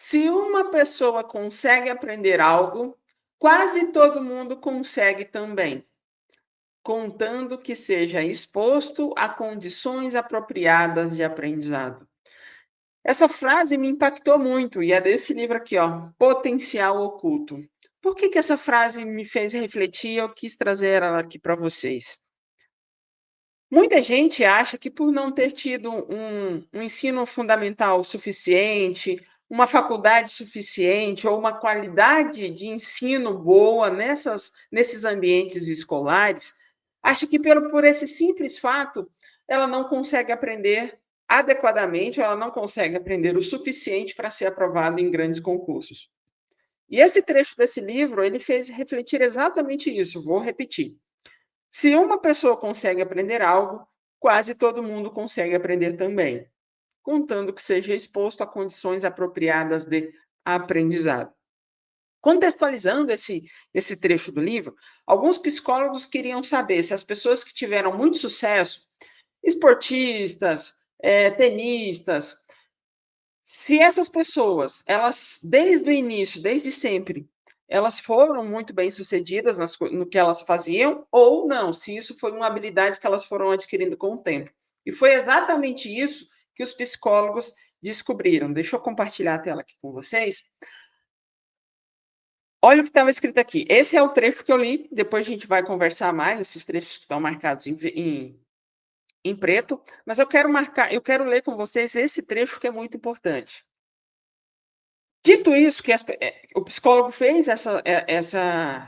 Se uma pessoa consegue aprender algo, quase todo mundo consegue também, contando que seja exposto a condições apropriadas de aprendizado. Essa frase me impactou muito e é desse livro aqui, ó, Potencial Oculto. Por que essa frase me fez refletir? Eu quis trazer ela aqui para vocês. Muita gente acha que por não ter tido um ensino fundamental suficiente, uma faculdade suficiente ou uma qualidade de ensino boa nesses ambientes escolares, acha que por esse simples fato ela não consegue aprender adequadamente, ou ela não consegue aprender o suficiente para ser aprovada em grandes concursos. E esse trecho desse livro, ele fez refletir exatamente isso, vou repetir. Se uma pessoa consegue aprender algo, quase todo mundo consegue aprender também, contanto que seja exposto a condições apropriadas de aprendizado. Contextualizando esse trecho do livro, alguns psicólogos queriam saber se as pessoas que tiveram muito sucesso, esportistas, tenistas, se essas pessoas, elas, desde o início, desde sempre, elas foram muito bem-sucedidas no que elas faziam, ou não, se isso foi uma habilidade que elas foram adquirindo com o tempo. E foi exatamente isso que os psicólogos descobriram. Deixa eu compartilhar a tela aqui com vocês. Olha o que estava escrito aqui. Esse é o trecho que eu li, depois a gente vai conversar mais, esses trechos que estão marcados em preto, mas eu quero ler com vocês esse trecho que é muito importante. Dito isso, o psicólogo fez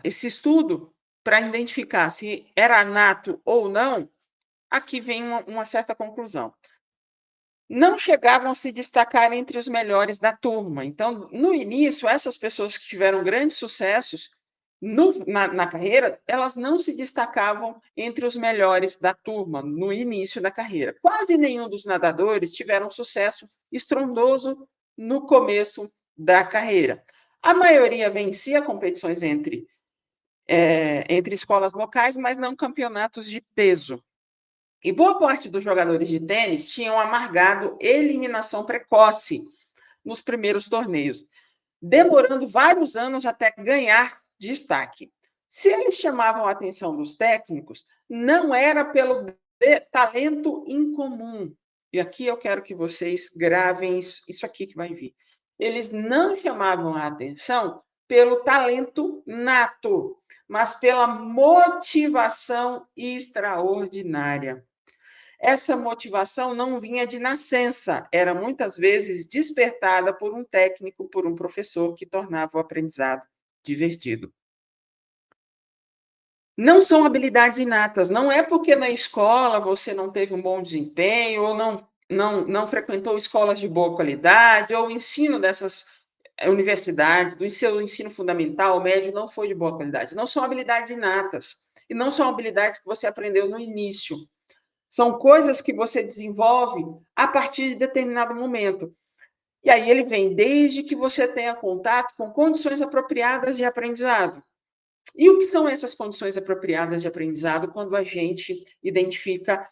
esse estudo para identificar se era nato ou não, aqui vem uma certa conclusão. Não chegavam a se destacar entre os melhores da turma. Então, no início, essas pessoas que tiveram grandes sucessos na carreira, elas não se destacavam entre os melhores da turma no início da carreira. Quase nenhum dos nadadores tiveram sucesso estrondoso no começo da carreira. A maioria vencia competições entre escolas locais, mas não campeonatos de peso. E boa parte dos jogadores de tênis tinham amargado eliminação precoce nos primeiros torneios, demorando vários anos até ganhar destaque. Se eles chamavam a atenção dos técnicos, não era pelo talento incomum. E aqui eu quero que vocês gravem isso aqui que vai vir. Eles não chamavam a atenção pelo talento nato, mas pela motivação extraordinária. Essa motivação não vinha de nascença, era muitas vezes despertada por um técnico, por um professor que tornava o aprendizado divertido. Não são habilidades inatas, não é porque na escola você não teve um bom desempenho, ou não frequentou escolas de boa qualidade, ou o ensino dessas universidades, do seu ensino fundamental, médio, não foi de boa qualidade. Não são habilidades inatas, e não são habilidades que você aprendeu no início. São coisas que você desenvolve a partir de determinado momento. E aí ele vem desde que você tenha contato com condições apropriadas de aprendizado. E o que são essas condições apropriadas de aprendizado quando a gente identifica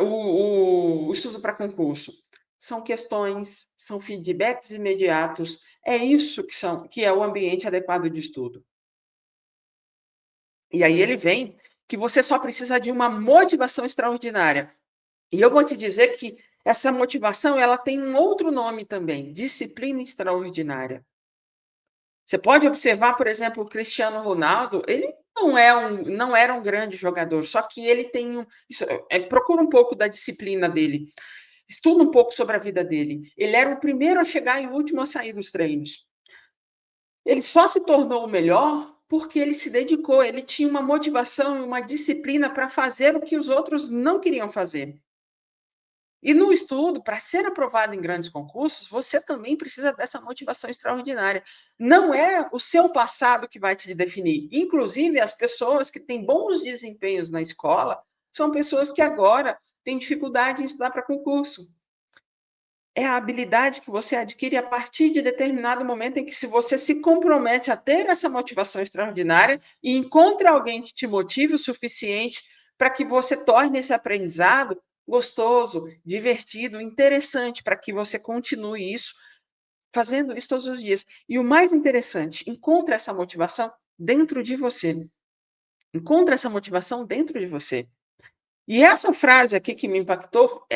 o estudo para concurso? São questões, são feedbacks imediatos, é isso que é o ambiente adequado de estudo. E aí ele vem que você só precisa de uma motivação extraordinária. E eu vou te dizer que essa motivação, ela tem um outro nome também, disciplina extraordinária. Você pode observar, por exemplo, o Cristiano Ronaldo, ele não era um grande jogador, só que ele tem procura um pouco da disciplina dele, estuda um pouco sobre a vida dele. Ele era o primeiro a chegar e o último a sair dos treinos. Ele só se tornou o melhor porque ele se dedicou, ele tinha uma motivação e uma disciplina para fazer o que os outros não queriam fazer. E no estudo, para ser aprovado em grandes concursos, você também precisa dessa motivação extraordinária. Não é o seu passado que vai te definir. Inclusive, as pessoas que têm bons desempenhos na escola são pessoas que agora têm dificuldade em estudar para concurso. É a habilidade que você adquire a partir de determinado momento em que, se você se compromete a ter essa motivação extraordinária e encontra alguém que te motive o suficiente para que você torne esse aprendizado gostoso, divertido, interessante, para que você continue isso fazendo isso todos os dias. E o mais interessante, encontra essa motivação dentro de você. Encontra essa motivação dentro de você. E essa frase aqui que me impactou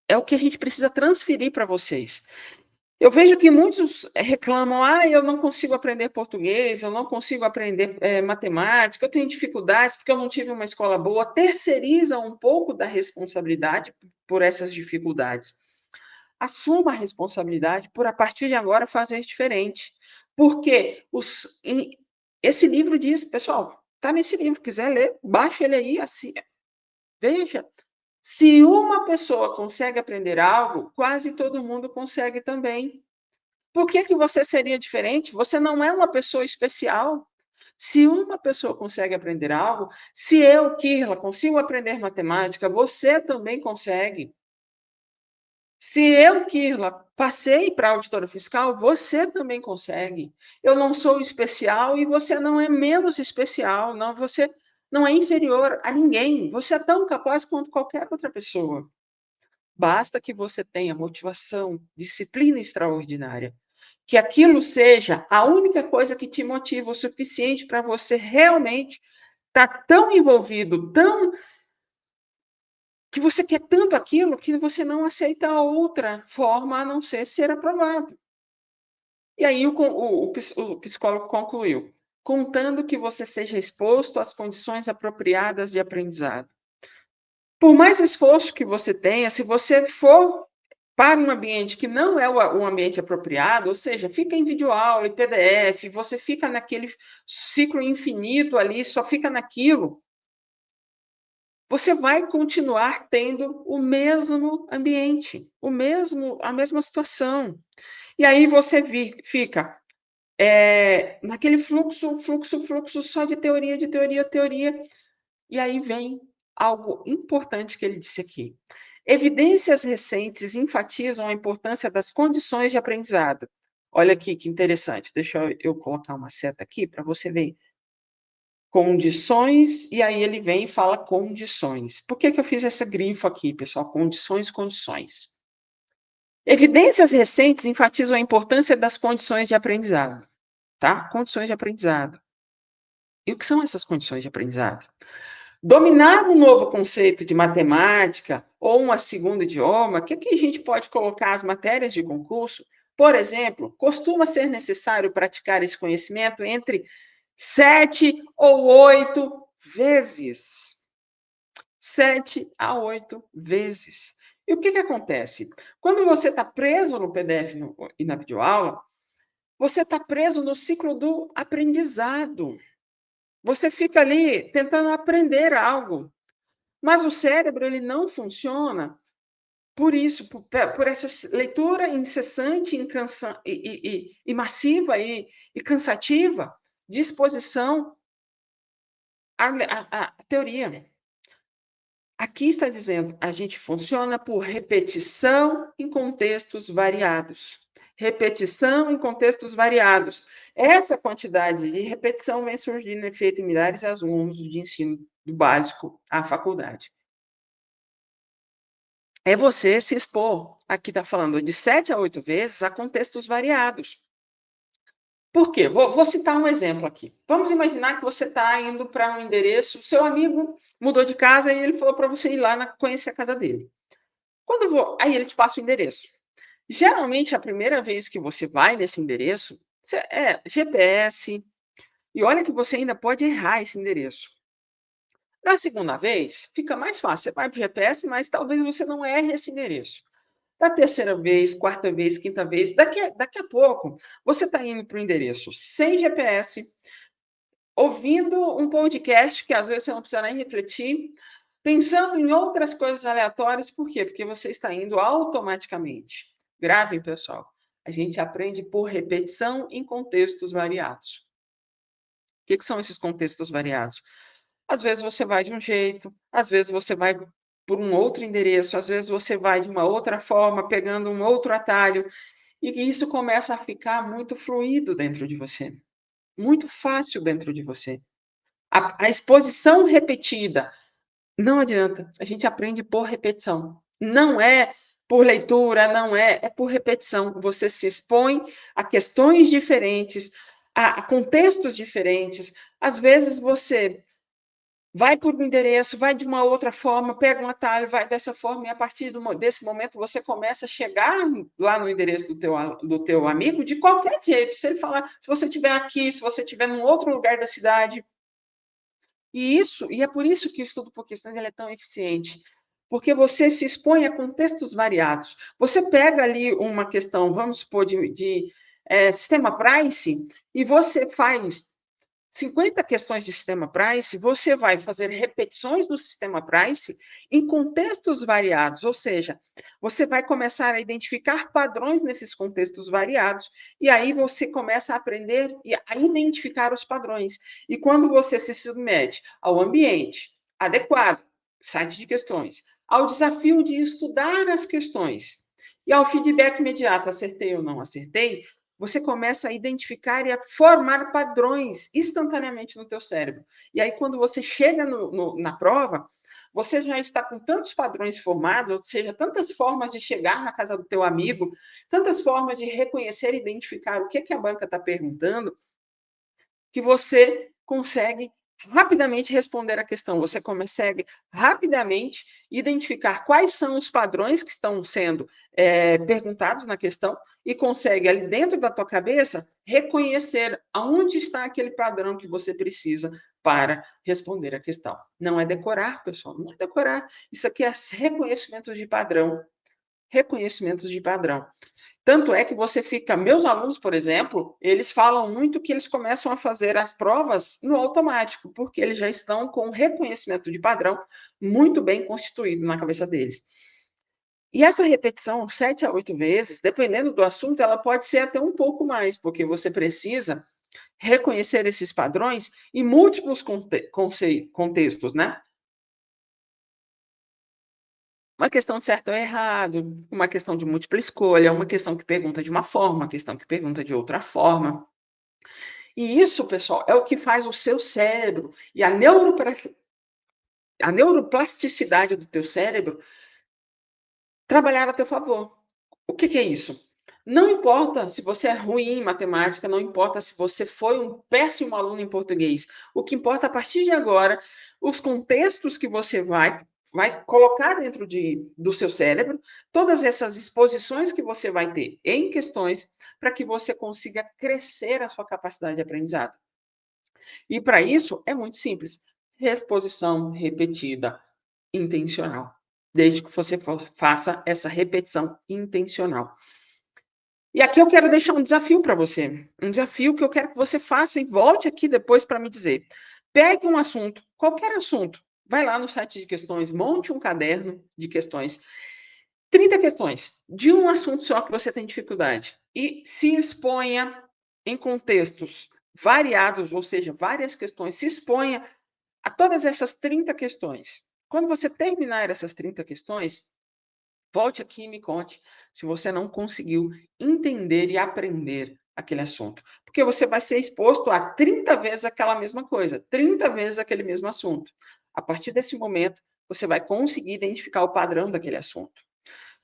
é o que a gente precisa transferir para vocês. Eu vejo que muitos reclamam: "Ah, eu não consigo aprender português, eu não consigo aprender, matemática, eu tenho dificuldades porque eu não tive uma escola boa", terceiriza um pouco da responsabilidade por essas dificuldades. Assuma a responsabilidade por, a partir de agora, fazer diferente. Porque esse livro diz, pessoal, está nesse livro, quiser ler, baixa ele aí, assim, veja, se uma pessoa consegue aprender algo, quase todo mundo consegue também. Por que que você seria diferente? Você não é uma pessoa especial. Se uma pessoa consegue aprender algo, se eu, Kirla, consigo aprender matemática, você também consegue. Se eu, Kirla, passei para auditora fiscal, você também consegue. Eu não sou especial e você não é menos especial, não, você não é inferior a ninguém. Você é tão capaz quanto qualquer outra pessoa. Basta que você tenha motivação, disciplina extraordinária. Que aquilo seja a única coisa que te motiva o suficiente para você realmente estar tão envolvido, tão que você quer tanto aquilo que você não aceita outra forma a não ser aprovado. E aí o psicólogo concluiu: contando que você seja exposto às condições apropriadas de aprendizado. Por mais esforço que você tenha, se você for para um ambiente que não é o ambiente apropriado, ou seja, fica em videoaula, em PDF, você fica naquele ciclo infinito ali, só fica naquilo, você vai continuar tendo o mesmo ambiente, a mesma situação. E aí você fica naquele fluxo só de teoria, de teoria, teoria. E aí vem algo importante que ele disse aqui. Evidências recentes enfatizam a importância das condições de aprendizado. Olha aqui que interessante. Deixa eu colocar uma seta aqui para você ver. Condições, e aí ele vem e fala condições. Por que que eu fiz essa grifo aqui, pessoal? Condições, condições. Evidências recentes enfatizam a importância das condições de aprendizado, tá? Condições de aprendizado. E o que são essas condições de aprendizado? Dominar um novo conceito de matemática ou um segundo idioma, que a gente pode colocar as matérias de concurso? Por exemplo, costuma ser necessário praticar esse conhecimento entre 7 ou 8 vezes. 7 a 8 vezes. E o que que acontece? Quando você está preso no PDF e na videoaula, você está preso no ciclo do aprendizado. Você fica ali tentando aprender algo, mas o cérebro ele não funciona por isso, por essa leitura incessante e massiva e cansativa de exposição à teoria. Aqui está dizendo, a gente funciona por repetição em contextos variados. Repetição em contextos variados. Essa quantidade de repetição vem surgindo em efeito em milhares de alunos de ensino do básico à faculdade. É você se expor, aqui está falando de 7 a 8 vezes, a contextos variados. Por quê? Vou citar um exemplo aqui. Vamos imaginar que você está indo para um endereço, seu amigo mudou de casa e ele falou para você ir lá conhecer a casa dele. Aí ele te passa o endereço. Geralmente, a primeira vez que você vai nesse endereço, é GPS, e olha que você ainda pode errar esse endereço. Na segunda vez, fica mais fácil. Você vai para o GPS, mas talvez você não erre esse endereço. Da terceira vez, quarta vez, quinta vez, daqui a pouco, você está indo para o endereço sem GPS, ouvindo um podcast que às vezes você não precisa nem refletir, pensando em outras coisas aleatórias. Por quê? Porque você está indo automaticamente. Gravem, pessoal. A gente aprende por repetição em contextos variados. O que são esses contextos variados? Às vezes você vai de um jeito, às vezes você vai por um outro endereço, às vezes você vai de uma outra forma, pegando um outro atalho, e isso começa a ficar muito fluido dentro de você, muito fácil dentro de você. A exposição repetida, não adianta, a gente aprende por repetição. Não é por leitura, não é, é por repetição. Você se expõe a questões diferentes, a contextos diferentes. Às vezes você vai por um endereço, vai de uma outra forma, pega um atalho, vai dessa forma, e a partir desse momento você começa a chegar lá no endereço do teu amigo de qualquer jeito. Se ele falar, se você estiver aqui, se você estiver num outro lugar da cidade, e é por isso que o estudo por questões ele é tão eficiente, porque você se expõe a contextos variados. Você pega ali uma questão, vamos supor, de sistema price, e você faz 50 questões de sistema price, você vai fazer repetições do sistema price em contextos variados, ou seja, você vai começar a identificar padrões nesses contextos variados, e aí você começa a aprender e a identificar os padrões. E quando você se submete ao ambiente adequado, site de questões, ao desafio de estudar as questões e ao feedback imediato, acertei ou não acertei, você começa a identificar e a formar padrões instantaneamente no teu cérebro. E aí, quando você chega na prova, você já está com tantos padrões formados, ou seja, tantas formas de chegar na casa do teu amigo, tantas formas de reconhecer e identificar o que a banca está perguntando, que você consegue rapidamente responder a questão. Você consegue rapidamente identificar quais são os padrões que estão sendo perguntados na questão e consegue, ali dentro da tua cabeça, reconhecer aonde está aquele padrão que você precisa para responder a questão. Não é decorar, pessoal, não é decorar. Isso aqui é reconhecimento de padrão. Reconhecimentos de padrão. Tanto é que você fica. Meus alunos, por exemplo, eles falam muito que eles começam a fazer as provas no automático, porque eles já estão com o reconhecimento de padrão muito bem constituído na cabeça deles. E essa repetição, 7 a 8 vezes, dependendo do assunto, ela pode ser até um pouco mais, porque você precisa reconhecer esses padrões em múltiplos contextos, né? Uma questão de certo ou errado, uma questão de múltipla escolha, uma questão que pergunta de uma forma, uma questão que pergunta de outra forma. E isso, pessoal, é o que faz o seu cérebro e a neuroplasticidade do teu cérebro trabalhar a teu favor. O que é isso? Não importa se você é ruim em matemática, não importa se você foi um péssimo aluno em português. O que importa a partir de agora, os contextos que você vai colocar dentro do seu cérebro, todas essas exposições que você vai ter em questões, para que você consiga crescer a sua capacidade de aprendizado. E para isso é muito simples. Exposição repetida intencional. Desde que você faça essa repetição intencional. E aqui eu quero deixar um desafio para você. Um desafio que eu quero que você faça e volte aqui depois para me dizer. Pegue um assunto, qualquer assunto. Vai lá no site de questões, monte um caderno de questões. 30 questões de um assunto só que você tem dificuldade. E se exponha em contextos variados, ou seja, várias questões. Se exponha a todas essas 30 questões. Quando você terminar essas 30 questões, volte aqui e me conte se você não conseguiu entender e aprender aquele assunto. Porque você vai ser exposto a 30 vezes aquela mesma coisa, 30 vezes aquele mesmo assunto. A partir desse momento, você vai conseguir identificar o padrão daquele assunto.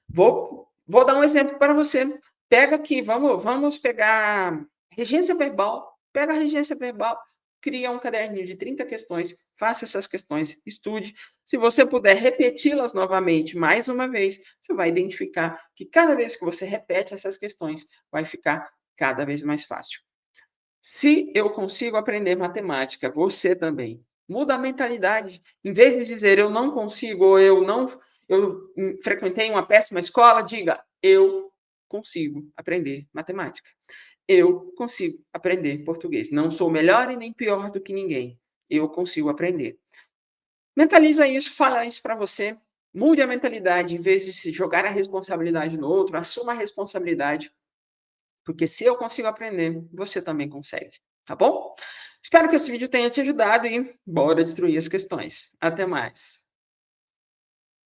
Vou dar um exemplo para você. Pega aqui, vamos pegar regência verbal. Pega a regência verbal, cria um caderninho de 30 questões, faça essas questões, estude. Se você puder repeti-las novamente mais uma vez, você vai identificar que cada vez que você repete essas questões, vai ficar cada vez mais fácil. Se eu consigo aprender matemática, você também. Muda a mentalidade. Em vez de dizer eu não consigo ou eu frequentei uma péssima escola, diga eu consigo aprender matemática. Eu consigo aprender português. Não sou melhor e nem pior do que ninguém. Eu consigo aprender. Mentaliza isso, fala isso para você. Mude a mentalidade, em vez de se jogar a responsabilidade no outro, assuma a responsabilidade. Porque se eu consigo aprender, você também consegue. Tá bom? Espero que esse vídeo tenha te ajudado e bora destruir as questões. Até mais.